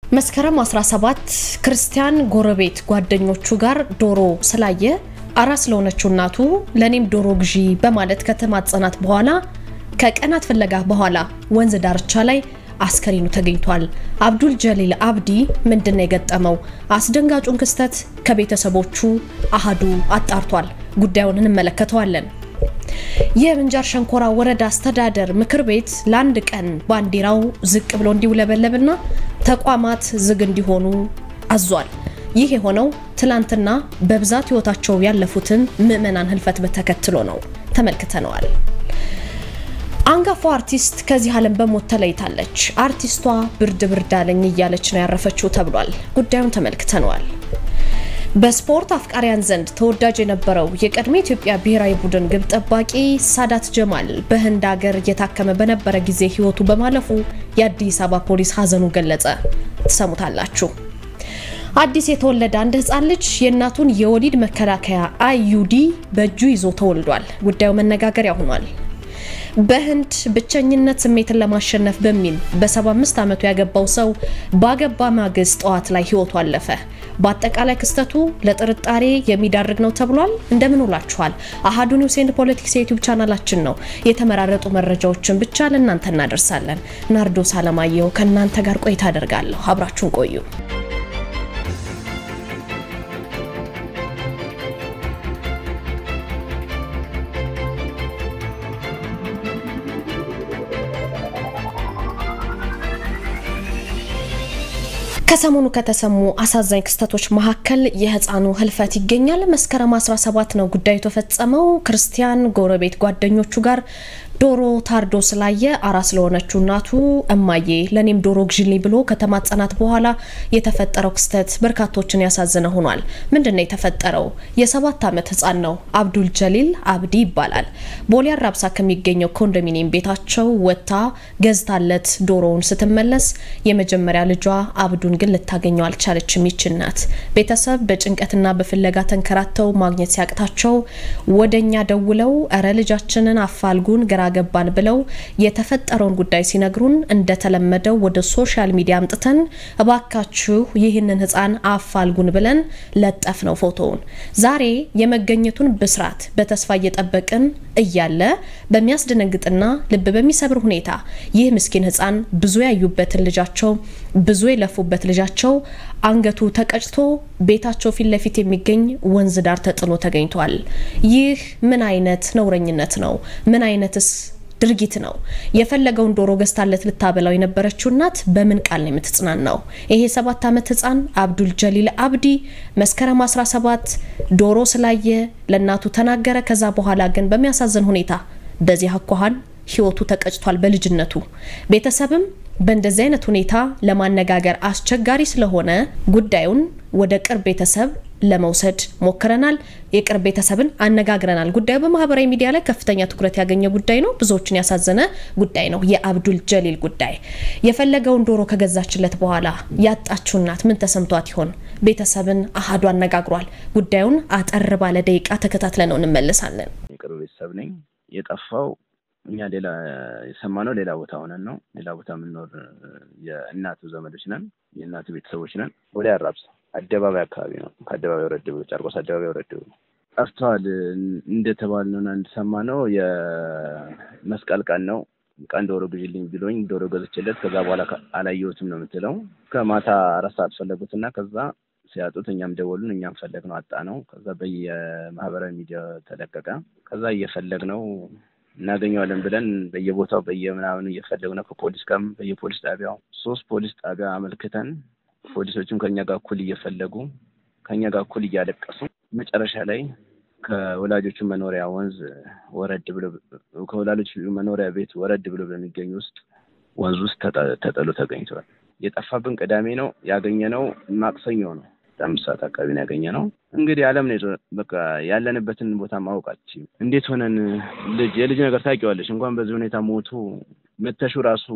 መስከረም 17 ክርስቲያን ጎረቤት ጓደኞቹ ጋር ዶሮ ስላየ አራስ ለሆነችው እናቱ ለኔም ዶሮ ግዢ በማለት ከተማጸናት በኋላ ከቀናት ፍለጋ በኋላ ወንዝ ዳርቻ ላይ አስከሬኑ ተገኝቷል። አብዱል ጀሊል አብዲ ምንድነው የገጠመው? አስደንጋጩን ክስተት ከቤተሰቦቹ አሃዱ አጣርቷል። ጉዳዩን እንመለከተዋለን። የምንጃር ሸንኮራ ወረዳ አስተዳደር ምክር ቤት ለአንድ ቀን ባንዲራው ዝቅ ብሎ እንዲውለበለብና ተቋማት ዝግ እንዲሆኑ አዟል። ይህ የሆነው ትላንትና በብዛት ህይወታቸው ያለፉትን ምዕመናን ህልፈት በተከትሎ ነው። ተመልክተነዋል። አንጋፋው አርቲስት ከዚህ ዓለም በሞት ተለይታለች። አርቲስቷ ብርድ አለኝ እያለች ነው ያረፈችው ተብሏል። ጉዳዩን ተመልክተነዋል። በስፖርት አፍቃሪያን ዘንድ ተወዳጅ የነበረው የቀድሞ ኢትዮጵያ ብሔራዊ ቡድን ግብ ጠባቂ ሳዳት ጀማል በህንድ ሀገር የታከመ በነበረ ጊዜ ህይወቱ በማለፉ የአዲስ አበባ ፖሊስ ሀዘኑን ገለጸ። ተሰሙታላችሁ። አዲስ የተወለደ አንድ ህፃን ልጅ የእናቱን የወሊድ መከላከያ አይዩዲ በእጁ ይዞ ተወልዷል። ጉዳዩ መነጋገሪያ ሆኗል። በህንድ ብቸኝነት ስሜትን ለማሸነፍ በሚል በ75 ዓመቱ ያገባው ሰው ባገባ ማግስት ጧት ላይ ህይወቱ አለፈ። በአጠቃላይ ክስተቱ ለጥርጣሬ የሚዳርግ ነው ተብሏል። እንደምን ውላችኋል? አሃዱ ኒውስ ኤንድ ፖለቲክስ የዩቲዩብ ቻናላችን ነው። የተመራረጡ መረጃዎችን ብቻ ለእናንተ እናደርሳለን። ናርዶስ አለማየሁ ከእናንተ ጋር ቆይታ አደርጋለሁ። አብራችሁን ቆዩ። ከሰሞኑ ከተሰሙ አሳዛኝ ክስተቶች መካከል የህፃኑ ህልፈት ይገኛል። መስከረም 17 ነው ጉዳዩ ተፈጸመው። ክርስቲያን ጎረቤት ጓደኞቹ ጋር ዶሮ ታርዶ ስላየ አራስ ለሆነችው እናቱ እማዬ ለኔም ዶሮ ግዢልኝ ብሎ ከተማጸናት በኋላ የተፈጠረው ክስተት በርካቶችን ያሳዘነ ሆኗል። ምንድነው የተፈጠረው? የ7 ዓመት ህፃን ነው። አብዱል ጀሊል አብዲ ይባላል። ቦሌ አራብሳ ከሚገኘው ኮንዶሚኒየም ቤታቸው ወጣ ገዝታለት ዶሮውን ስትመለስ የመጀመሪያ ልጇ አብዱን ግን ልታገኘው አልቻለችም። ይችናት ቤተሰብ በጭንቀትና በፍለጋ ተንከራተው ማግኘት ሲያቅታቸው ወደኛ ደውለው አረ ልጃችንን አፋልጉን ገባን ብለው የተፈጠረውን ጉዳይ ሲነግሩን እንደተለመደው ወደ ሶሻል ሚዲያ አምጥተን እባካችሁ ይህንን ህፃን አፋልጉን ብለን ለጠፍነው ፎቶውን። ዛሬ የመገኘቱን ብስራት በተስፋ እየጠበቅን እያለ በሚያስደነግጥና ልብ በሚሰብር ሁኔታ ይህ ምስኪን ህፃን ብዙ ያዩበትን ልጃቸው ብዙ የለፉበት ልጃቸው አንገቱ ተቀጭቶ ቤታቸው ፊት ለፊት የሚገኝ ወንዝ ዳር ተጥሎ ተገኝቷል። ይህ ምን አይነት ነውረኝነት ነው? ምን አይነትስ ድርጊት ነው? የፈለገውን ዶሮ ገዝታለት ልታበላው የነበረችው እናት በምን ቃል ነው የምትጽናናው? ይሄ 7 ዓመት ህፃን አብዱል ጀሊል አብዲ መስከረም 17 ዶሮ ስላየ ለናቱ ተናገረ። ከዛ በኋላ ግን በሚያሳዝን ሁኔታ በዚህ አኳኋን ህይወቱ ተቀጭቷል በልጅነቱ። ቤተሰብም በእንደዚህ አይነት ሁኔታ ለማነጋገር አስቸጋሪ ስለሆነ ጉዳዩን ወደ ቅርብ ቤተሰብ ለመውሰድ ሞክረናል። የቅርብ ቤተሰብን አነጋግረናል። ጉዳዩ በማህበራዊ ሚዲያ ላይ ከፍተኛ ትኩረት ያገኘ ጉዳይ ነው። ብዙዎችን ያሳዘነ ጉዳይ ነው። የአብዱል ጀሊል ጉዳይ የፈለገውን ዶሮ ከገዛችለት በኋላ ያጣችው እናት ምን ተሰምቷት ይሆን? ቤተሰብን አሃዱ አነጋግሯል። ጉዳዩን አጠር ባለ ደቂቃ ተከታትለን እንመለሳለን። የቅርብ ቤተሰብ ነኝ። የጠፋው እኛ ሌላ የሰማነው ሌላ ቦታ ሆነን ነው። ሌላ ቦታ ምንኖር የእናቱ ዘመዶች ነን፣ የእናቱ ቤተሰቦች ነን። ወደ አራብሳ አደባባይ አካባቢ ነው። ከአደባባይ ወረድ ብሎ ጨርቆስ አደባባይ ወረድ ብሎ ጠፍቷል። እንደተባልነውና እንደሰማነው የመስቀል ቀን ነው። ቀን ዶሮ ግዢልኝ ብሎኝ ዶሮ ገዝቼለት ከዛ በኋላ አላየሁትም ነው የምትለው። ከማታ 4 ሰዓት ፈለጉትና ከዛ ሲያጡት እኛም ደወሉን። እኛም ፈለግነው አጣነው። ከዛ በየማህበራዊ ሚዲያ ተለቀቀ። ከዛ እየፈለግነው እናገኘዋለን ብለን በየቦታው በየምናምኑ እየፈለግነው ከፖሊስ ጋር በየፖሊስ ጣቢያው 3 ፖሊስ ጣቢያ አመልክተን ፖሊሶቹም ከኛ ጋር እኩል እየፈለጉ ከኛ ጋር እኩል እያለቀሱ መጨረሻ ላይ ከወላጆቹ መኖሪያ ወንዝ ወረድ ብሎ ከወላጆቹ መኖሪያ ቤት ወረድ ብሎ በሚገኝ ውስጥ ወንዝ ውስጥ ተጠሎ ተገኝቷል። የጠፋብን ቅዳሜ ነው። ያገኘነው ማክሰኞ ነው። 5 ሰዓት አካባቢ ነው ያገኘነው። እንግዲህ ዓለም ነው በቃ ያለንበትን ቦታ ማወቃችን እንዴት ሆነን የልጅ ነገር ታውቂዋለሽ። እንኳን በዚህ ሁኔታ ሞቱ መተሹ ራሱ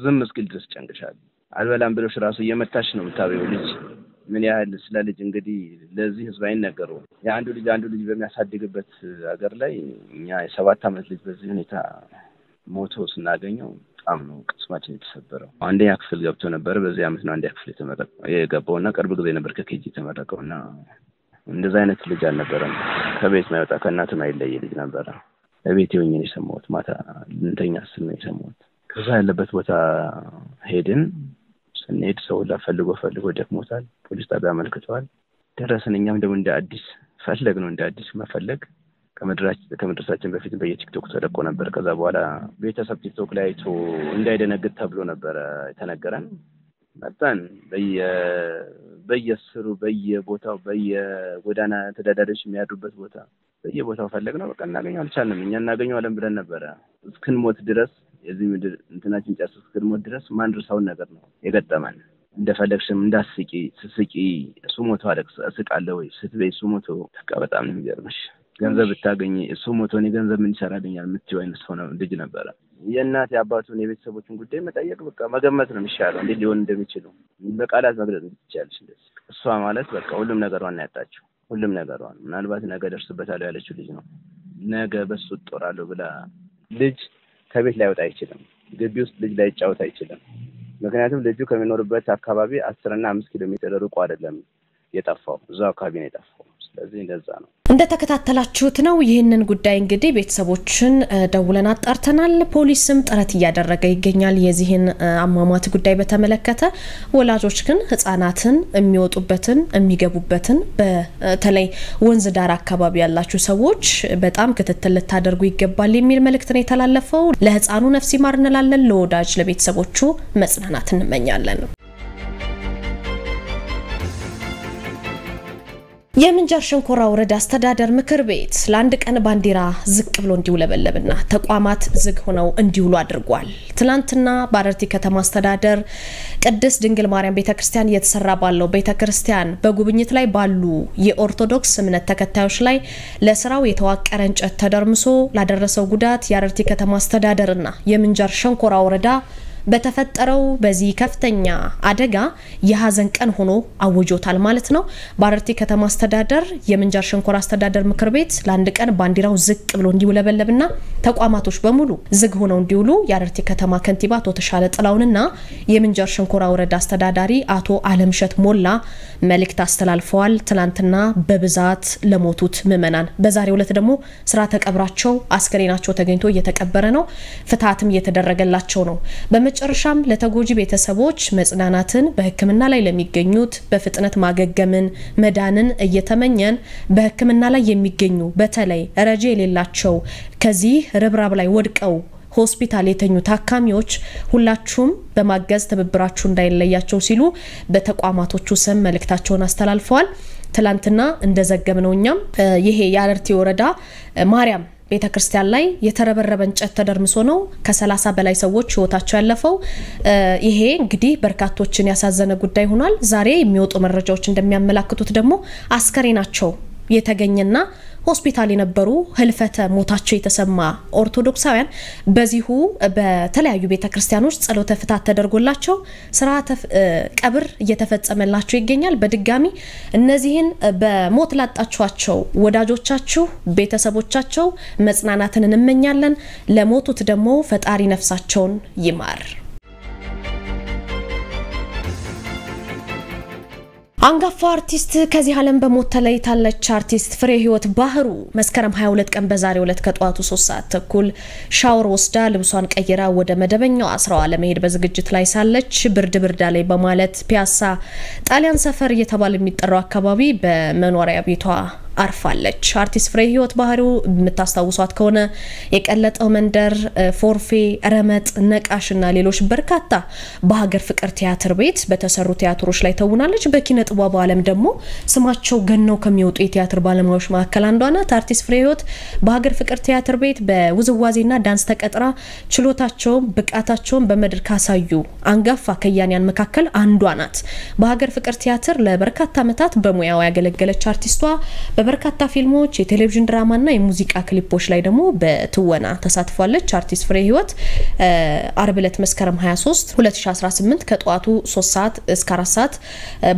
ዝም እስኪል ድረስ ጨንቅሻል። አልበላም ብለሽ ራሱ እየመታሽ ነው የምታበየው ልጅ ምን ያህል ስለ ልጅ እንግዲህ ለዚህ ህዝብ አይነገረው። አንዱ ልጅ በሚያሳድግበት ሀገር ላይ እኛ የ7 ዓመት ልጅ በዚህ ሁኔታ ሞቶ ስናገኘው በጣም ነው ቅስማችን የተሰበረው። አንደኛ ክፍል ገብቶ ነበር በዚህ አመት ነው አንደኛ ክፍል የተመረቀው የገባውና ቅርብ ጊዜ ነበር ከኬጂ የተመረቀውና እንደዛ አይነት ልጅ አልነበረም። ከቤት ማይወጣ ከእናቱ ማይለይ ልጅ ነበር። በቤት ሆኜ ነው የሰማሁት። ማታ ልንተኛ ስል ነው የሰማሁት። ከዛ ያለበት ቦታ ሄድን። ስንሄድ ሰው ፈልጎ ደክሞታል። ፖሊስ ጣቢያ አመልክተዋል። ደረስን። እኛም ደግሞ እንደ አዲስ ፈለግነው እንደ አዲስ መፈለግ ከመድረሳችን በፊት በየቲክቶክ ተለቆ ነበር። ከዛ በኋላ ቤተሰብ ቲክቶክ ላይ አይቶ እንዳይደነግጥ ተብሎ ነበር የተነገረን። መጣን በየስሩ በየቦታው በየጎዳና ተዳዳሪዎች የሚያድሩበት ቦታ በየቦታው ፈለግነው። በቃ እናገኘው አልቻልንም። እኛ እናገኘዋለን ብለን ነበር እስክንሞት ድረስ የዚህ ምድር እንትናችን ጫስ እስክንሞት ድረስ ማንድርሳውን ነገር ነው የገጠመን። እንደፈለግሽም እንዳስቂ ስስቂ እሱ ሞቶ አለቅስ እስቃለሁ ወይ ስትበይ እሱ ሞቶ በቃ በጣም ነው የሚገርምሽ። ገንዘብ ብታገኝ እሱ ሞቶ ነው ገንዘብ ምን ይሰራልኛል የምትይው አይነት ሰው ነው ልጅ ነበር። የእናት የአባቱን የቤተሰቦችን ጉዳይ መጠየቅ በቃ መገመት ነው የሚሻለው እንዴ ሊሆን እንደሚችል በቃላት መግለጽ ይቻላል። እሷ ማለት በቃ ሁሉም ነገሯን ያጣችው ሁሉም ነገሯን ምናልባት ነገ ደርስበታለሁ ያለችው ልጅ ነው። ነገ በሱ ጦራለሁ ብላ ልጅ ከቤት ላይ ወጣ አይችልም። ግቢ ውስጥ ልጅ ላይ ጫወት አይችልም። ምክንያቱም ልጁ ከሚኖርበት አካባቢ 10 እና 5 ኪሎ ሜትር ርቆ አይደለም የጠፋው እዛው አካባቢ ነው የጠፋው። ስለዚህ እንደዛ ነው። እንደተከታተላችሁት ነው። ይህንን ጉዳይ እንግዲህ ቤተሰቦችን ደውለን አጣርተናል። ፖሊስም ጥረት እያደረገ ይገኛል የዚህን አሟሟት ጉዳይ በተመለከተ። ወላጆች ግን ህፃናትን የሚወጡበትን የሚገቡበትን በተለይ ወንዝ ዳር አካባቢ ያላችሁ ሰዎች በጣም ክትትል ልታደርጉ ይገባል የሚል መልእክት ነው የተላለፈው። ለህፃኑ ነፍስ ይማር እንላለን። ለወዳጅ ለቤተሰቦቹ መጽናናት እንመኛለን። የምንጃር ሸንኮራ ወረዳ አስተዳደር ምክር ቤት ለአንድ ቀን ባንዲራ ዝቅ ብሎ እንዲውለበለብና ተቋማት ዝግ ሆነው እንዲውሉ አድርጓል። ትላንትና በአረርቲ ከተማ አስተዳደር ቅድስት ድንግል ማርያም ቤተክርስቲያን እየተሰራ ባለው ቤተክርስቲያን በጉብኝት ላይ ባሉ የኦርቶዶክስ እምነት ተከታዮች ላይ ለስራው የተዋቀረ እንጨት ተደርምሶ ላደረሰው ጉዳት የአረርቲ ከተማ አስተዳደርና የምንጃር ሸንኮራ ወረዳ በተፈጠረው በዚህ ከፍተኛ አደጋ የሐዘን ቀን ሆኖ አውጆታል ማለት ነው። በአረርቲ ከተማ አስተዳደር የምንጃር ሸንኮራ አስተዳደር ምክር ቤት ለአንድ ቀን ባንዲራው ዝቅ ብሎ እንዲውለበለብና ተቋማቶች በሙሉ ዝግ ሆነው እንዲውሉ የአረርቲ ከተማ ከንቲባ አቶ ተሻለ ጥላውንና የምንጃር ሸንኮራ ወረዳ አስተዳዳሪ አቶ አለምሸት ሞላ መልእክት አስተላልፈዋል። ትላንትና በብዛት ለሞቱት ምዕመናን በዛሬው ዕለት ደግሞ ስራ ተቀብራቸው አስከሬናቸው ተገኝቶ እየተቀበረ ነው። ፍትሃትም እየተደረገላቸው ነው። በመጨረሻም ለተጎጂ ቤተሰቦች መጽናናትን በህክምና ላይ ለሚገኙት በፍጥነት ማገገምን መዳንን እየተመኘን በህክምና ላይ የሚገኙ በተለይ ረጂ የሌላቸው ከዚህ ርብራብ ላይ ወድቀው ሆስፒታል የተኙ ታካሚዎች ሁላችሁም በማገዝ ተብብራችሁ እንዳይለያቸው ሲሉ በተቋማቶቹ ስም መልእክታቸውን አስተላልፈዋል። ትላንትና እንደዘገብነውኛም ይሄ የአረርቲ ወረዳ ማርያም ቤተክርስቲያን ላይ የተረበረበ እንጨት ተደርምሶ ነው ከ30 በላይ ሰዎች ህይወታቸው ያለፈው። ይሄ እንግዲህ በርካቶችን ያሳዘነ ጉዳይ ሆኗል። ዛሬ የሚወጡ መረጃዎች እንደሚያመላክቱት ደግሞ አስከሬናቸው የተገኘና ሆስፒታል የነበሩ ህልፈተ ሞታቸው የተሰማ ኦርቶዶክሳውያን በዚሁ በተለያዩ ቤተክርስቲያኖች ጸሎተ ፍታት ተደርጎላቸው ስርዓተ ቀብር እየተፈጸመላቸው ይገኛል። በድጋሚ እነዚህን በሞት ላጣችኋቸው ወዳጆቻችሁ ቤተሰቦቻቸው መጽናናትን እንመኛለን። ለሞቱት ደግሞ ፈጣሪ ነፍሳቸውን ይማር። አንጋፋ አርቲስት ከዚህ ዓለም በሞት ተለይታለች። አርቲስት ፍሬ ህይወት ባህሩ መስከረም 22 ቀን በዛሬው ዕለት ከጧቱ 3 ሰዓት ተኩል ሻወር ወስዳ ልብሷን ቀይራ ወደ መደበኛው አስራዋ ለመሄድ በዝግጅት ላይ ሳለች ብርድ ላይ በማለት ፒያሳ ጣሊያን ሰፈር እየተባለ የሚጠራው አካባቢ በመኖሪያ ቤቷ አርፋለች። አርቲስት ፍሬ ህይወት ባህሩ የምታስታውሷት ከሆነ የቀለጠው መንደር፣ ፎርፌ፣ ረመጥ፣ ነቃሽና ሌሎች በርካታ በሀገር ፍቅር ቲያትር ቤት በተሰሩ ቲያትሮች ላይ ተውናለች። በኪነ ጥበቡ ዓለም ደግሞ ስማቸው ገነው ከሚወጡ የቲያትር ባለሙያዎች መካከል አንዷ ናት። አርቲስት ፍሬ ህይወት በሀገር ፍቅር ቲያትር ቤት በውዝዋዜና ዳንስ ተቀጥራ ችሎታቸውን ብቃታቸውን በመድረክ ካሳዩ አንጋፋ ከያንያን መካከል አንዷ ናት። በሀገር ፍቅር ቲያትር ለበርካታ ዓመታት በሙያው ያገለገለች አርቲስቷ በበርካታ ፊልሞች፣ የቴሌቪዥን ድራማና የሙዚቃ ክሊፖች ላይ ደግሞ በትወና ተሳትፋለች። አርቲስት ፍሬ ህይወት አርብ ዕለት መስከረም 23 2018 ከጧቱ 3 ሰዓት እስከ 4 ሰዓት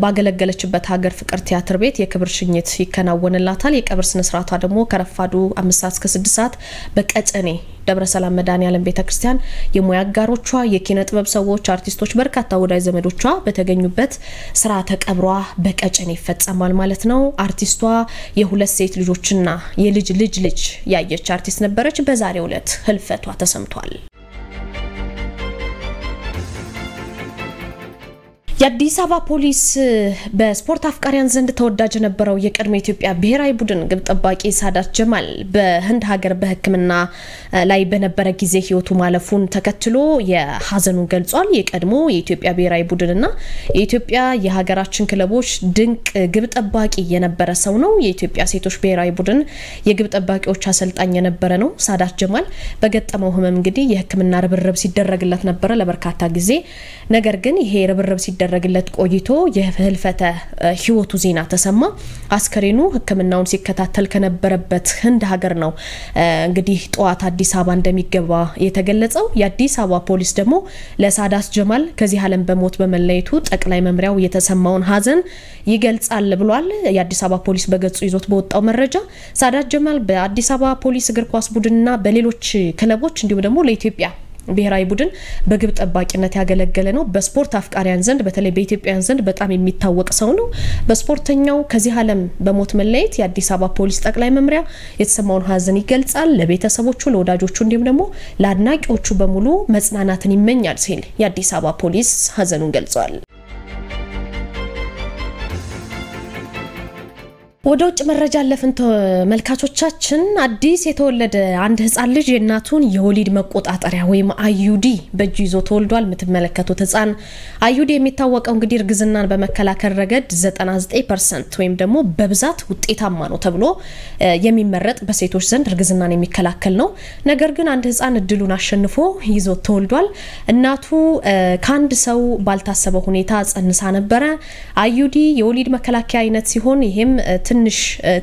ባገለገለችበት ሀገር ፍቅር ቲያትር ቤት የክብር ሽኝት ይከናወንላታል። የቀብር ስነ ስርዓቷ ደግሞ ከረፋዱ 5 ሰዓት እስከ 6 ሰዓት በቀጨኔ ደብረ ሰላም መድኃኔዓለም ቤተክርስቲያን የሙያ አጋሮቿ የኪነ ጥበብ ሰዎች አርቲስቶች በርካታ ወዳጅ ዘመዶቿ በተገኙበት ስርዓተ ቀብሯ በቀጨኔ ይፈጸማል ማለት ነው። አርቲስቷ የሁለት ሴት ልጆችና የልጅ ልጅ ያየች አርቲስት ነበረች። በዛሬው ዕለት ህልፈቷ ተሰምቷል። የአዲስ አበባ ፖሊስ በስፖርት አፍቃሪያን ዘንድ ተወዳጅ የነበረው የቀድሞ ኢትዮጵያ ብሔራዊ ቡድን ግብ ጠባቂ ሳዳት ጀማል በህንድ ሀገር በህክምና ላይ በነበረ ጊዜ ህይወቱ ማለፉን ተከትሎ የሐዘኑን ገልጿል። የቀድሞ የኢትዮጵያ ብሔራዊ ቡድንና የኢትዮጵያ የሀገራችን ክለቦች ድንቅ ግብ ጠባቂ የነበረ ሰው ነው። የኢትዮጵያ ሴቶች ብሔራዊ ቡድን የግብ ጠባቂዎች አሰልጣኝ የነበረ ነው። ሳዳት ጀማል በገጠመው ህመም እንግዲህ የህክምና ርብርብ ሲደረግለት ነበር ለበርካታ ጊዜ። ነገር ግን ይሄ ርብርብ ሲደረግለት ቆይቶ የህልፈተ ህይወቱ ዜና ተሰማ። አስከሬኑ ህክምናውን ሲከታተል ከነበረበት ህንድ ሀገር ነው እንግዲህ ጧት አዲስ አበባ እንደሚገባ የተገለጸው። የአዲስ አበባ ፖሊስ ደግሞ ለሳዳት ጀማል ከዚህ ዓለም በሞት በመለየቱ ጠቅላይ መምሪያው የተሰማውን ሐዘን ይገልጻል ብሏል። የአዲስ አበባ ፖሊስ በገጹ ይዞት በወጣው መረጃ ሳዳት ጀማል በአዲስ አበባ ፖሊስ እግር ኳስ ቡድንና በሌሎች ክለቦች እንዲሁም ደግሞ ለኢትዮጵያ ብሔራዊ ቡድን በግብ ጠባቂነት ያገለገለ ነው። በስፖርት አፍቃሪያን ዘንድ በተለይ በኢትዮጵያውያን ዘንድ በጣም የሚታወቅ ሰው ነው። በስፖርተኛው ከዚህ ዓለም በሞት መለየት የአዲስ አበባ ፖሊስ ጠቅላይ መምሪያ የተሰማውን ሐዘን ይገልጻል። ለቤተሰቦቹ፣ ለወዳጆቹ እንዲሁም ደግሞ ለአድናቂዎቹ በሙሉ መጽናናትን ይመኛል ሲል የአዲስ አበባ ፖሊስ ሐዘኑን ገልጿል። ወደ ውጭ መረጃ አለፍን ተመልካቾቻችን። አዲስ የተወለደ አንድ ህፃን ልጅ የእናቱን የወሊድ መቆጣጠሪያ ወይም አዩዲ በእጁ ይዞ ተወልዷል። የምትመለከቱት ህፃን አዩዲ የሚታወቀው እንግዲህ እርግዝናን በመከላከል ረገድ 99% ወይም ደግሞ በብዛት ውጤታማ ነው ተብሎ የሚመረጥ በሴቶች ዘንድ እርግዝናን የሚከላከል ነው። ነገር ግን አንድ ህፃን እድሉን አሸንፎ ይዞ ተወልዷል። እናቱ ካንድ ሰው ባልታሰበ ሁኔታ ጸንሳ ነበረ። አዩዲ የወሊድ መከላከያ አይነት ሲሆን ይሄም ትንሽ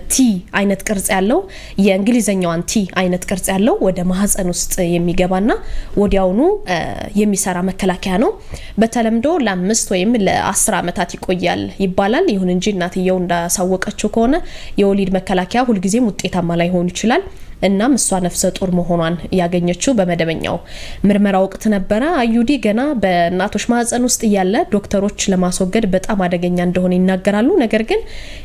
ቲ አይነት ቅርጽ ያለው የእንግሊዘኛዋን ቲ አይነት ቅርጽ ያለው ወደ ማህፀን ውስጥ የሚገባና ወዲያውኑ የሚሰራ መከላከያ ነው። በተለምዶ ለ5 ወይም ለ10 ዓመታት ይቆያል ይባላል። ይሁን እንጂ እናትየው እንዳሳወቀችው ከሆነ የወሊድ መከላከያ ሁሉ ጊዜም ውጤታማ ላይ ሆን ይችላል። እናም እሷ ነፍሰ ጡር መሆኗን ያገኘችው በመደበኛው ምርመራ ወቅት ነበረ። አዩዲ ገና በእናቶች ማህፀን ውስጥ ያለ ዶክተሮች ለማስወገድ በጣም አደገኛ እንደሆነ ይናገራሉ። ነገር ግን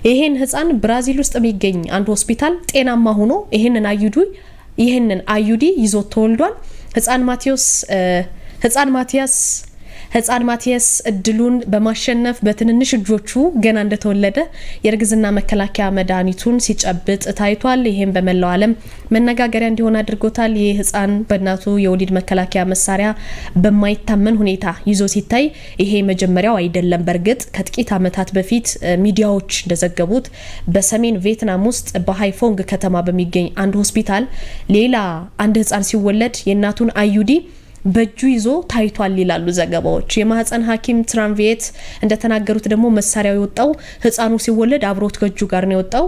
ይሄን ህፃን ብራዚል ውስጥ የሚገኝ አንድ ሆስፒታል ጤናማ ሆኖ ይሄንን አዩዲ ይዞ ተወልዷል። ህፃን ማቲያስ እድሉን በማሸነፍ በትንንሽ እጆቹ ገና እንደተወለደ የእርግዝና መከላከያ መድኃኒቱን ሲጨብጥ ታይቷል። ይሄም በመላው ዓለም መነጋገሪያ እንዲሆን አድርጎታል። ይህ ህፃን በእናቱ የወሊድ መከላከያ መሳሪያ በማይታመን ሁኔታ ይዞ ሲታይ ይሄ መጀመሪያው አይደለም። በርግጥ ከጥቂት ዓመታት በፊት ሚዲያዎች እንደዘገቡት በሰሜን ቪየትናም ውስጥ በሃይፎንግ ከተማ በሚገኝ አንድ ሆስፒታል ሌላ አንድ ህፃን ሲወለድ የእናቱን አዩዲ በእጁ ይዞ ታይቷል ይላሉ ዘገባዎች። የማህፀን ሐኪም ትራንቪየት እንደተናገሩት ደግሞ መሳሪያው የወጣው ህፃኑ ሲወለድ አብሮት ከእጁ ጋር ነው የወጣው።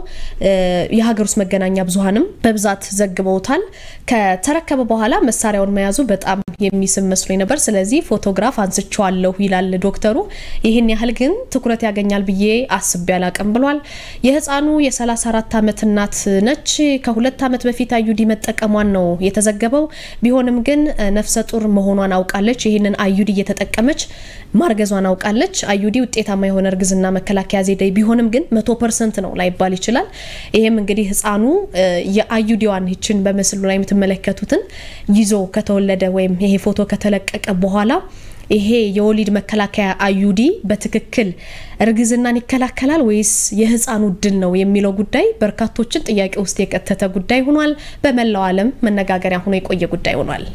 የሀገር ውስጥ መገናኛ ብዙሃንም በብዛት ዘግበውታል። ከተረከበ በኋላ መሳሪያውን መያዙ በጣም የሚስም መስሎኝ ነበር። ስለዚህ ፎቶግራፍ አንስቻለሁ ይላል ዶክተሩ። ይሄን ያህል ግን ትኩረት ያገኛል ብዬ አስቤ አላቀም ብሏል። የህፃኑ የ34 ዓመት እናት ነች። ከ2 ዓመት በፊት አዩዲ መጠቀሟን ነው የተዘገበው። ቢሆንም ግን ነፍሰ ጡር መሆኗን አውቃለች። ይሄንን አዩዲ እየተጠቀመች ማርገዟን አውቃለች። አዩዲ ውጤታማ የሆነ እርግዝና መከላከያ ዘዴ ቢሆንም ግን 100% ነው ላይባል ይችላል። ይሄም እንግዲህ ህፃኑ የአዩዲዋን ይችን በመስሉ ላይ የምትመለከቱትን ይዞ ከተወለደ ወይም ይሄ ፎቶ ከተለቀቀ በኋላ ይሄ የወሊድ መከላከያ አዩዲ በትክክል እርግዝናን ይከላከላል ወይስ የህፃኑ ድል ነው የሚለው ጉዳይ በርካቶችን ጥያቄ ውስጥ የከተተ ጉዳይ ሆኗል። በመላው ዓለም መነጋገሪያ ሆኖ የቆየ ጉዳይ ሆኗል።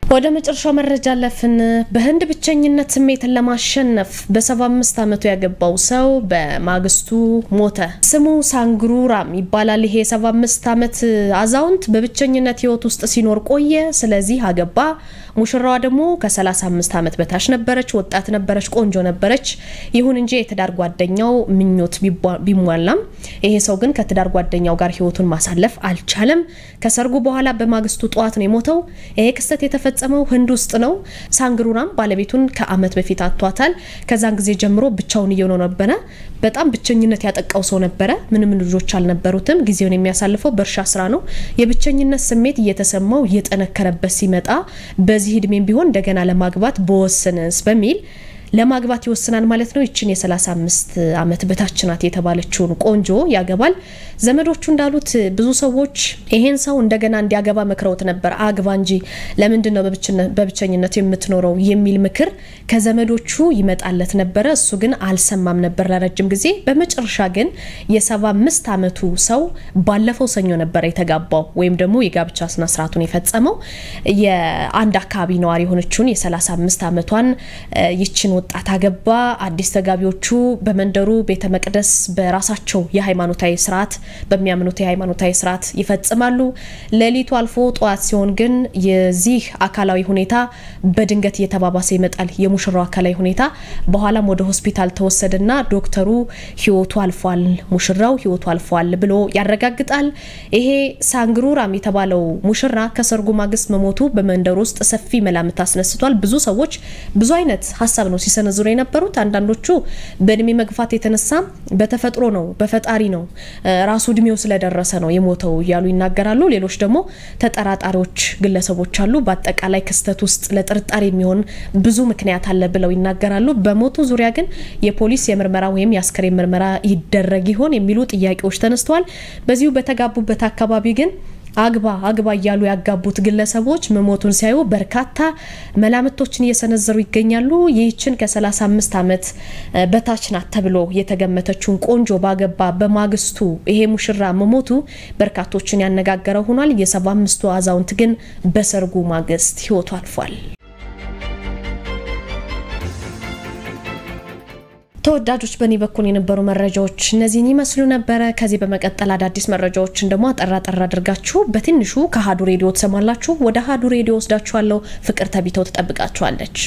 ወደ መጨረሻው መረጃ አለፍን። በህንድ ብቸኝነት ስሜትን ለማሸነፍ በ75 ዓመቱ ያገባው ሰው በማግስቱ ሞተ። ስሙ ሳንግሩራም ይባላል። ይሄ 75 ዓመት አዛውንት በብቸኝነት ህይወት ውስጥ ሲኖር ቆየ። ስለዚህ አገባ። ሙሽራዋ ደግሞ ከ35 ዓመት በታች ነበረች፣ ወጣት ነበረች፣ ቆንጆ ነበረች። ይሁን እንጂ የትዳር ጓደኛው ምኞት ቢሟላም ይሄ ሰው ግን ከትዳር ጓደኛው ጋር ህይወቱን ማሳለፍ አልቻለም። ከሰርጉ በኋላ በማግስቱ ጧት ነው የሞተው። ይሄ ክስተት የተፈጸመው ህንድ ውስጥ ነው። ሳንግሩራም ባለቤቱን ከአመት በፊት አጥቷታል። ከዛን ጊዜ ጀምሮ ብቻውን እየኖረ ነበር። በጣም ብቸኝነት ያጠቃው ሰው ነበር። ምንም ልጆች አልነበሩትም። ጊዜውን የሚያሳልፈው በእርሻ ስራ ነው። የብቸኝነት ስሜት እየተሰማው እየጠነከረበት ሲመጣ በዚህ እድሜም ቢሆን እንደገና ለማግባት በወሰነስ በሚል ለማግባት ይወስናል ማለት ነው። እቺን የ35 አመት በታች ናት የተባለችውን ቆንጆ ያገባል። ዘመዶቹ እንዳሉት ብዙ ሰዎች ይሄን ሰው እንደገና እንዲያገባ መክረውት ነበር። አግባ እንጂ ለምንድን ነው በብቸኝነት የምትኖረው የሚል ምክር ከዘመዶቹ ይመጣለት ነበር። እሱ ግን አልሰማም ነበር ለረጅም ጊዜ። በመጨረሻ ግን የ75 አመቱ ሰው ባለፈው ሰኞ ነበር የተጋባው ወይም ደግሞ የጋብቻ ስነ ስርዓቱን የፈጸመው። የአንድ አካባቢ ነዋሪ የሆነችውን የ35 አመቷን ይችን ወጣት አገባ። አዲስ ተጋቢዎቹ በመንደሩ ቤተ መቅደስ በራሳቸው የሃይማኖታዊ ስርዓት በሚያምኑት የሃይማኖታዊ ስርዓት ይፈጽማሉ። ሌሊቱ አልፎ ጧት ሲሆን ግን የዚህ አካላዊ ሁኔታ በድንገት እየተባባሰ ይመጣል። የሙሽራው አካላዊ ሁኔታ በኋላም ወደ ሆስፒታል ተወሰደና ዶክተሩ ህይወቱ አልፏል፣ ሙሽራው ህይወቱ አልፏል ብሎ ያረጋግጣል። ይሄ ሳንግሩራም የተባለው ሙሽራ ከሰርጉ ማግስት መሞቱ በመንደሩ ውስጥ ሰፊ መላምት አስነስቷል። ብዙ ሰዎች ብዙ አይነት ሐሳብ ነው ሲሰነዝሩ የነበሩት። አንዳንዶቹ በእድሜ መግፋት የተነሳ በተፈጥሮ ነው በፈጣሪ ነው ራሱ እድሜው ስለደረሰ ነው የሞተው ያሉ ይናገራሉ። ሌሎች ደግሞ ተጠራጣሪዎች ግለሰቦች አሉ። በአጠቃላይ ክስተት ውስጥ ለጥርጣሬ የሚሆን ብዙ ምክንያት አለ ብለው ይናገራሉ። በሞቱ ዙሪያ ግን የፖሊስ የምርመራ ወይም የአስከሬን ምርመራ ይደረግ ይሆን የሚሉ ጥያቄዎች ተነስተዋል። በዚሁ በተጋቡበት አካባቢ ግን አግባ እያሉ ያጋቡት ግለሰቦች መሞቱን ሲያዩ በርካታ መላምቶችን እየሰነዘሩ ይገኛሉ። ይህችን ከ35 አመት በታች ናት ተብሎ የተገመተችውን ቆንጆ ባገባ በማግስቱ ይሄ ሙሽራ መሞቱ በርካቶችን ያነጋገረ ሆኗል። የ75ቱ አዛውንት ግን በሰርጉ ማግስት ህይወቱ አልፏል። ተወዳጆች በእኔ በኩል የነበሩ መረጃዎች እነዚህን ይመስሉ ነበር። ከዚህ በመቀጠል አዳዲስ መረጃዎችን ደግሞ አጠራ አድርጋችሁ በትንሹ ከአሃዱ ሬዲዮ ተሰማላችሁ። ወደ አሃዱ ሬዲዮ ወስዳችኋለሁ። ፍቅር ተቢተው ተጠብቃችኋለች።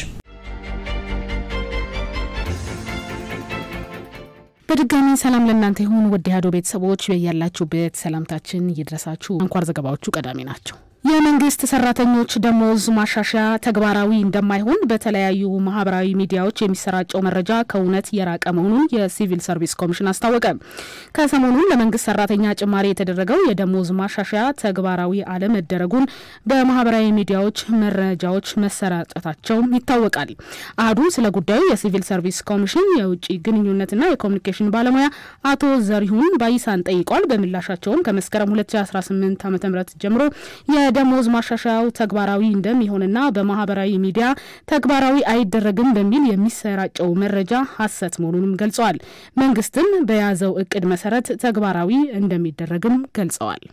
በድጋሚ ሰላም ለእናንተ ይሁን። ውድ አሃዱ ቤተሰቦች በያላችሁበት ሰላምታችን ይድረሳችሁ። አንኳር ዘገባዎቹ ቀዳሚ ናቸው። የመንግስት ሰራተኞች ደሞዝ ማሻሻያ ተግባራዊ እንደማይሆን በተለያዩ ማህበራዊ ሚዲያዎች የሚሰራጨው መረጃ ከእውነት የራቀ መሆኑን የሲቪል ሰርቪስ ኮሚሽን አስታወቀ። ከሰሞኑን ለመንግስት ሰራተኛ ጭማሪ የተደረገው የደሞዝ ማሻሻያ ተግባራዊ አለመደረጉን በማህበራዊ ሚዲያዎች መረጃዎች መሰራጨታቸው ይታወቃል። አሃዱ ስለ ጉዳዩ የሲቪል ሰርቪስ ኮሚሽን የውጭ ግንኙነትና የኮሙኒኬሽን ባለሙያ አቶ ዘሪሁን ባይሳን ጠይቋል። በምላሻቸውም ከመስከረም 2018 ዓ.ም ጀምሮ የደሞዝ ማሻሻያው ተግባራዊ እንደሚሆንና በማህበራዊ ሚዲያ ተግባራዊ አይደረግም በሚል የሚሰራጨው መረጃ ሐሰት መሆኑንም ገልጸዋል። መንግስትም በያዘው እቅድ መሰረት ተግባራዊ እንደሚደረግም ገልጸዋል።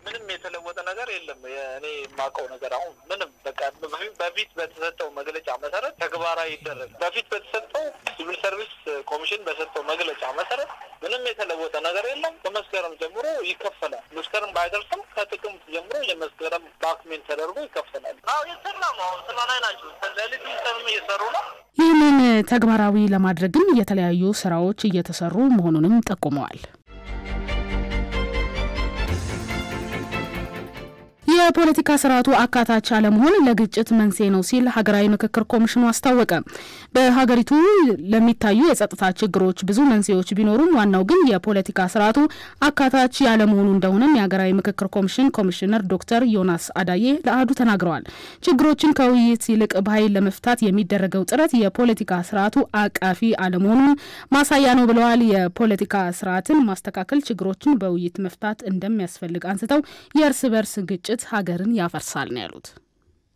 ምንም የተለወጠ ነገር የለም። እኔ ማቀው ነገር አሁን ምንም በቃ በፊት በተሰጠው መግለጫ መሰረት ተግባራዊ ይደረግ። በፊት በተሰጠው ሲቪል ሰርቪስ ኮሚሽን በሰጠው መግለጫ መሰረት ምንም የተለወጠ ነገር የለም። ከመስከረም ጀምሮ ይከፈላል። መስከረም ባይደርስም ከጥቅምት ጀምሮ የመስከረም ባክሜንት ተደርጎ ይከፈላል። ይሰራ ነው። ስራ ላይ ናቸው። ለሊቱ ሰም እየሰሩ ነው። ይህንን ተግባራዊ ለማድረግም የተለያዩ ስራዎች እየተሰሩ መሆኑንም ጠቁመዋል። የፖለቲካ ስርዓቱ አካታች አለመሆን ለግጭት መንስኤ ነው ሲል ሀገራዊ ምክክር ኮሚሽኑ አስታወቀ። በሀገሪቱ ለሚታዩ የጸጥታ ችግሮች ብዙ መንስኤዎች ቢኖሩም ዋናው ግን የፖለቲካ ስርዓቱ አካታች ያለመሆኑ እንደሆነ የሀገራዊ ምክክር ኮሚሽን ኮሚሽነር ዶክተር ዮናስ አዳዬ ለአሃዱ ተናግረዋል። ችግሮችን ከውይይት ይልቅ በኃይል ለመፍታት የሚደረገው ጥረት የፖለቲካ ስርዓቱ አቃፊ አለመሆኑን ማሳያ ነው ብለዋል። የፖለቲካ ስርዓትን ማስተካከል ችግሮችን በውይይት መፍታት እንደሚያስፈልግ አንስተው የእርስ በርስ ግጭት ሀገርን ያፈርሳል ነው ያሉት።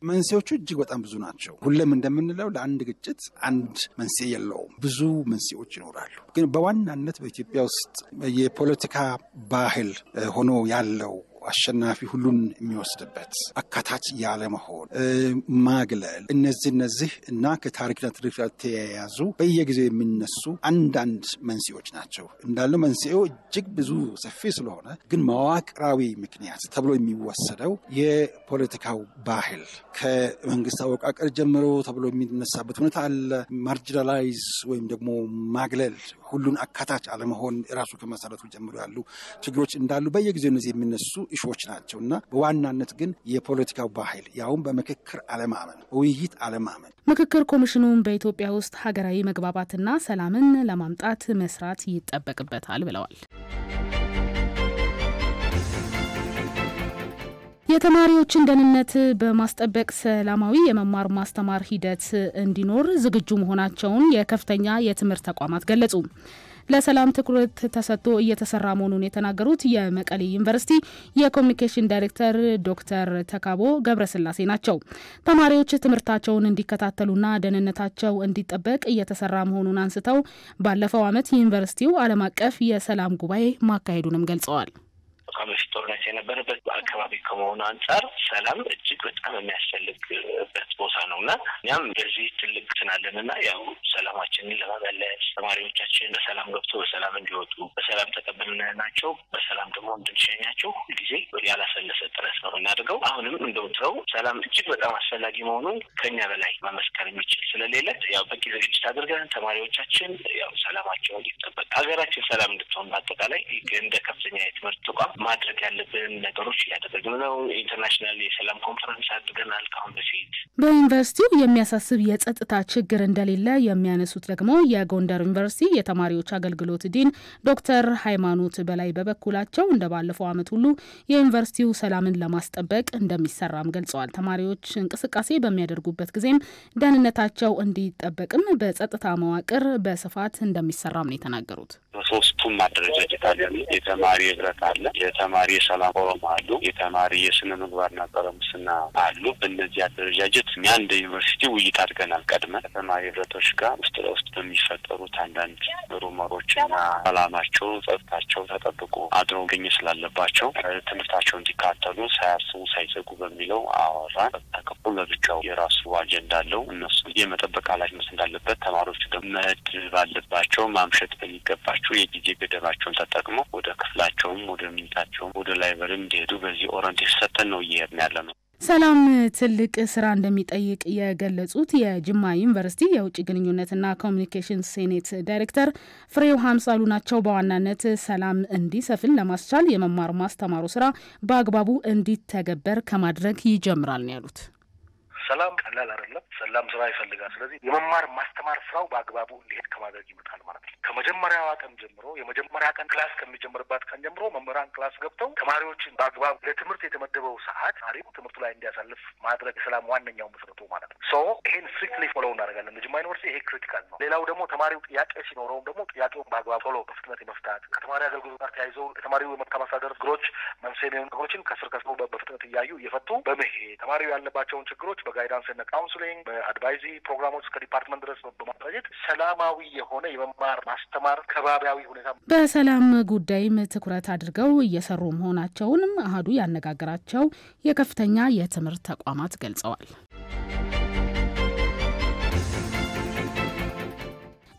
መንስኤዎቹ እጅግ በጣም ብዙ ናቸው። ሁሉም እንደምንለው ለአንድ ግጭት አንድ መንስኤ የለውም። ብዙ መንስኤዎች ይኖራሉ። ግን በዋናነት በኢትዮጵያ ውስጥ የፖለቲካ ባህል ሆኖ ያለው አሸናፊ ሁሉን የሚወስድበት አካታች ያለ መሆን ማግለል እነዚህ እና ከታሪክና ትርክት ጋር ተያያዙ በየጊዜው የሚነሱ አንዳንድ መንስኤዎች ናቸው። እንዳለው መንስኤው እጅግ ብዙ ሰፊ ስለሆነ ግን መዋቅራዊ ምክንያት ተብሎ የሚወሰደው የፖለቲካው ባህል ከመንግስት አወቃቀር ጀምሮ ተብሎ የሚነሳበት ሁኔታ አለ። ማርጂናላይዝ ወይም ደግሞ ማግለል ሁሉን አካታች አለመሆን ራሱ ከመሰረቱ ጀምሮ ያሉ ችግሮች እንዳሉ በየጊዜው እነዚህ የሚነሱ ኢሹዎች ናቸውና በዋናነት ግን የፖለቲካው ባህል ያውን በምክክር አለማመን ውይይት አለማመን ምክክር ኮሚሽኑም በኢትዮጵያ ውስጥ ሀገራዊ መግባባትና ሰላምን ለማምጣት መስራት ይጠበቅበታል ብለዋል። የተማሪዎችን ደህንነት በማስጠበቅ ሰላማዊ የመማር ማስተማር ሂደት እንዲኖር ዝግጁ መሆናቸውን የከፍተኛ የትምህርት ተቋማት ገለጹ። ለሰላም ትኩረት ተሰጥቶ እየተሰራ መሆኑን የተናገሩት የመቀሌ ዩኒቨርሲቲ የኮሙኒኬሽን ዳይሬክተር ዶክተር ተካቦ ገብረስላሴ ናቸው። ተማሪዎች ትምህርታቸውን እንዲከታተሉና ደህንነታቸው እንዲጠበቅ እየተሰራ መሆኑን አንስተው ባለፈው ዓመት ዩኒቨርሲቲው ዓለም አቀፍ የሰላም ጉባኤ ማካሄዱንም ገልጸዋል። ከመሽ ጦርነት የነበረበት አካባቢ ከመሆኑ አንጻር ሰላም እጅግ በጣም የሚያስፈልግበት ቦታ ነውና እኛም በዚህ ትልቅ ስናለንና ያው ሰላማችንን ለመመለስ ተማሪዎቻችን በሰላም ገብቶ በሰላም እንዲወጡ በሰላም ተቀብለናቸው በሰላም ደግሞ እንድንሸኛቸው ጊዜ ያላሰለሰ ጥረት ነው እናደርገው። አሁንም እንደውትረው ሰላም እጅግ በጣም አስፈላጊ መሆኑን ከኛ በላይ መመስከር የሚችል ስለሌለ ያው በቂ ዝግጅት አድርገን ተማሪዎቻችን ያው ሰላማቸው እንዲጠበቅ ሀገራችን ሰላም እንድትሆን በአጠቃላይ እንደ ከፍተኛ የትምህርት ተቋም ማድረግ ያለብን ነገሮች ያደረግን ነው። ኢንተርናሽናል የሰላም ኮንፈረንስ አድርገናል ካሁን በፊት። በዩኒቨርሲቲው የሚያሳስብ የጸጥታ ችግር እንደሌለ የሚያነሱት ደግሞ የጎንደር ዩኒቨርሲቲ የተማሪዎች አገልግሎት ዲን ዶክተር ሃይማኖት በላይ በበኩላቸው እንደባለፈው ዓመት ሁሉ የዩኒቨርሲቲው ሰላምን ለማስጠበቅ እንደሚሰራም ገልጸዋል። ተማሪዎች እንቅስቃሴ በሚያደርጉበት ጊዜም ደህንነታቸው እንዲጠበቅም በጸጥታ መዋቅር በስፋት እንደሚሰራም ነው የተናገሩት። ሶስቱም ማደረጃጀት አለ። የተማሪ ህብረት አለ፣ የተማሪ የሰላም ፎረም አሉ፣ የተማሪ የስነ ምግባርና ጸረ ሙስና አሉ። በእነዚህ አደረጃጀት እኛ እንደ ዩኒቨርሲቲ ውይይት አድርገናል። ቀድመን ከተማሪ ህብረቶች ጋር ውስጥ ለውስጥ በሚፈጠሩት አንዳንድ ሩመሮችና ሰላማቸው ጸጥታቸው ተጠብቆ አድረው ገኘ ስላለባቸው ትምህርታቸው እንዲካተሉ ሳያስቡ ሳይዘጉ በሚለው አወራን። ተከፍሎ ለብቻው የራሱ አጀንዳ አለው። እነሱ የመጠበቅ ኃላፊነት እንዳለበት ተማሪዎች ደግሞ መሄድ ባለባቸው ማምሸት በሚገባቸው የጊዜ ገደባቸውን ተጠቅመው ወደ ክፍላቸውም ወደ ሚታቸውም ወደ ላይብረሪ እንዲሄዱ በዚህ ኦሪንቴሽን ሰጥተን ነው እየሄድን ያለነው። ሰላም ትልቅ ስራ እንደሚጠይቅ የገለጹት የጅማ ዩኒቨርሲቲ የውጭ ግንኙነትና ኮሙኒኬሽን ሴኔት ዳይሬክተር ፍሬው ሀምሳሉ ናቸው። በዋናነት ሰላም እንዲሰፍን ለማስቻል የመማር ማስተማሩ ስራ በአግባቡ እንዲተገበር ከማድረግ ይጀምራል ነው ያሉት። ሰላም ቀላል አይደለም። ሰላም ስራ ይፈልጋል። ስለዚህ የመማር ማስተማር ስራው በአግባቡ እንዲሄድ ከማድረግ ይመጣል ማለት ነው። ከመጀመሪያው ቀን ጀምሮ የመጀመሪያ ቀን ክላስ ከሚጀምርባት ቀን ጀምሮ መምህራን ክላስ ገብተው ተማሪዎችን በአግባቡ ለትምህርት የተመደበው ሰዓት ታሪኩ ትምህርቱ ላይ እንዲያሳልፍ ማድረግ ሰላም ዋነኛው መሰረቱ ማለት ነው። ይሄን ስትሪክትሊ ፎሎ እናደርጋለን በጅማ ዩኒቨርሲቲ። ይሄ ክሪቲካል ነው። ሌላው ደግሞ ተማሪው ጥያቄ ሲኖረውም ደግሞ ጥያቄውን በአግባቡ ቶሎ በፍጥነት የመፍታት ከተማሪ አገልግሎት ጋር ተያይዘው የተማሪው የመልካም አስተዳደር ችግሮች መንስኤ የሚሆኑ ነገሮችን ከስር ከስሩ በፍጥነት እያዩ እየፈቱ በመሄድ ተማሪው ያለባቸውን ችግሮች በጋይዳንስ እና ካውንስሊንግ በአድቫይዚ ፕሮግራሞች ከዲፓርትመንት ድረስ በማድረግ ሰላማዊ የሆነ የመማር ማስተማር ከባቢያዊ ሁኔታ በሰላም ጉዳይም ትኩረት አድርገው እየሰሩ መሆናቸውንም አሃዱ ያነጋገራቸው የከፍተኛ የትምህርት ተቋማት ገልጸዋል።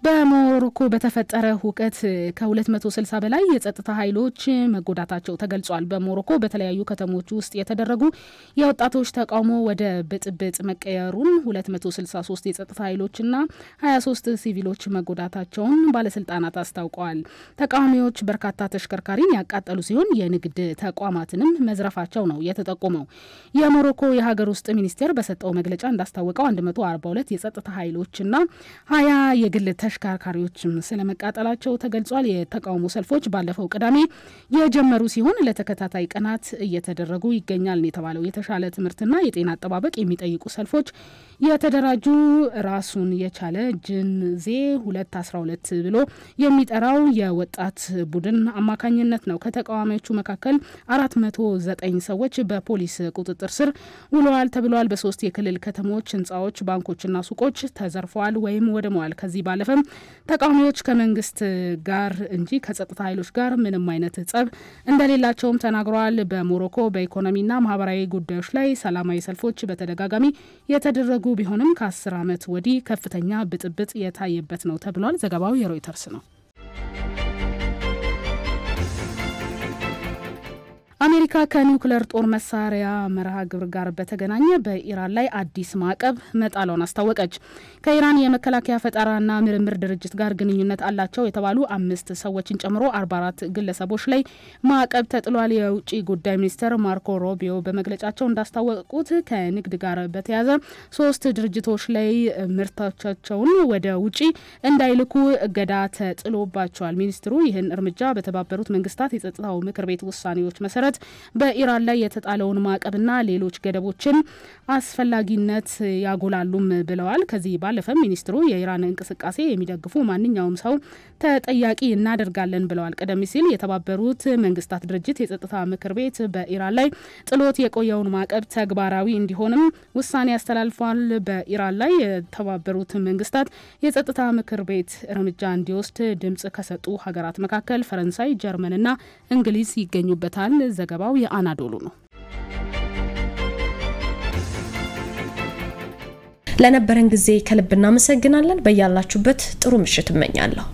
በሞሮኮ በተፈጠረ ሁከት ከ260 በላይ የጸጥታ ኃይሎች መጎዳታቸው ተገልጿል። በሞሮኮ በተለያዩ ከተሞች ውስጥ የተደረጉ የወጣቶች ተቃውሞ ወደ ብጥብጥ መቀየሩን 263 የጸጥታ ኃይሎችና 23 ሲቪሎች መጎዳታቸውን ባለስልጣናት አስታውቀዋል። ተቃዋሚዎች በርካታ ተሽከርካሪን ያቃጠሉ ሲሆን የንግድ ተቋማትንም መዝረፋቸው ነው የተጠቆመው። የሞሮኮ የሀገር ውስጥ ሚኒስቴር በሰጠው መግለጫ እንዳስታወቀው 142 የጸጥታ ኃይሎችና 20 የግል ተሽከርካሪዎችም ስለመቃጠላቸው ተገልጿል። የተቃውሞ ሰልፎች ባለፈው ቅዳሜ የጀመሩ ሲሆን ለተከታታይ ቀናት እየተደረጉ ይገኛል የተባለው የተሻለ ትምህርትና የጤና አጠባበቅ የሚጠይቁ ሰልፎች የተደራጁ ራሱን የቻለ ጅንዜ 212 ብሎ የሚጠራው የወጣት ቡድን አማካኝነት ነው። ከተቃዋሚዎቹ መካከል 409 ሰዎች በፖሊስ ቁጥጥር ስር ውለዋል ተብሏል። በሶስት የክልል ከተሞች ህንጻዎች፣ ባንኮችና ሱቆች ተዘርፈዋል ወይም ወድመዋል። ከዚህ ባለፈም ተቃዋሚዎች ከመንግስት ጋር እንጂ ከጸጥታ ኃይሎች ጋር ምንም አይነት ጸብ እንደሌላቸውም ተናግረዋል። በሞሮኮ በኢኮኖሚና ማህበራዊ ጉዳዮች ላይ ሰላማዊ ሰልፎች በተደጋጋሚ የተደረጉ ቢሆንም ከ10 ዓመት ወዲህ ከፍተኛ ብጥብጥ የታየበት ነው ተብሏል። ዘገባው የሮይተርስ ነው። አሜሪካ ከኒውክሌር ጦር መሳሪያ መርሃ ግብር ጋር በተገናኘ በኢራን ላይ አዲስ ማዕቀብ መጣሏን አስታወቀች። ከኢራን የመከላከያ ፈጠራና ምርምር ድርጅት ጋር ግንኙነት አላቸው የተባሉ 5 ሰዎችን ጨምሮ 44 ግለሰቦች ላይ ማዕቀብ ተጥሏል። የውጭ ጉዳይ ሚኒስትር ማርኮ ሩቢዮ በመግለጫቸው እንዳስታወቁት ከንግድ ጋር በተያያዘ 3 ድርጅቶች ላይ ምርቶቻቸውን ወደ ውጪ እንዳይልኩ እገዳ ተጥሎባቸዋል። ሚኒስትሩ ይህን እርምጃ በተባበሩት መንግስታት የጸጥታው ምክር ቤት ውሳኔዎች መሰረት በኢራን ላይ የተጣለውን ማዕቀብና ሌሎች ገደቦችን አስፈላጊነት ያጎላሉም ብለዋል። ከዚህ ባለፈም ሚኒስትሩ የኢራን እንቅስቃሴ የሚደግፉ ማንኛውም ሰው ተጠያቂ እናደርጋለን ብለዋል። ቀደም ሲል የተባበሩት መንግስታት ድርጅት የጸጥታ ምክር ቤት በኢራን ላይ ጥሎት የቆየውን ማዕቀብ ተግባራዊ እንዲሆንም ውሳኔ ያስተላልፏል። በኢራን ላይ የተባበሩት መንግስታት የጸጥታ ምክር ቤት እርምጃ እንዲወስድ ድምጽ ከሰጡ ሀገራት መካከል ፈረንሳይ፣ ጀርመንና እንግሊዝ ይገኙበታል። ዘገባው የአናዶሉ ነው። ለነበረን ጊዜ ከልብ እናመሰግናለን። በያላችሁበት ጥሩ ምሽት እመኛለሁ።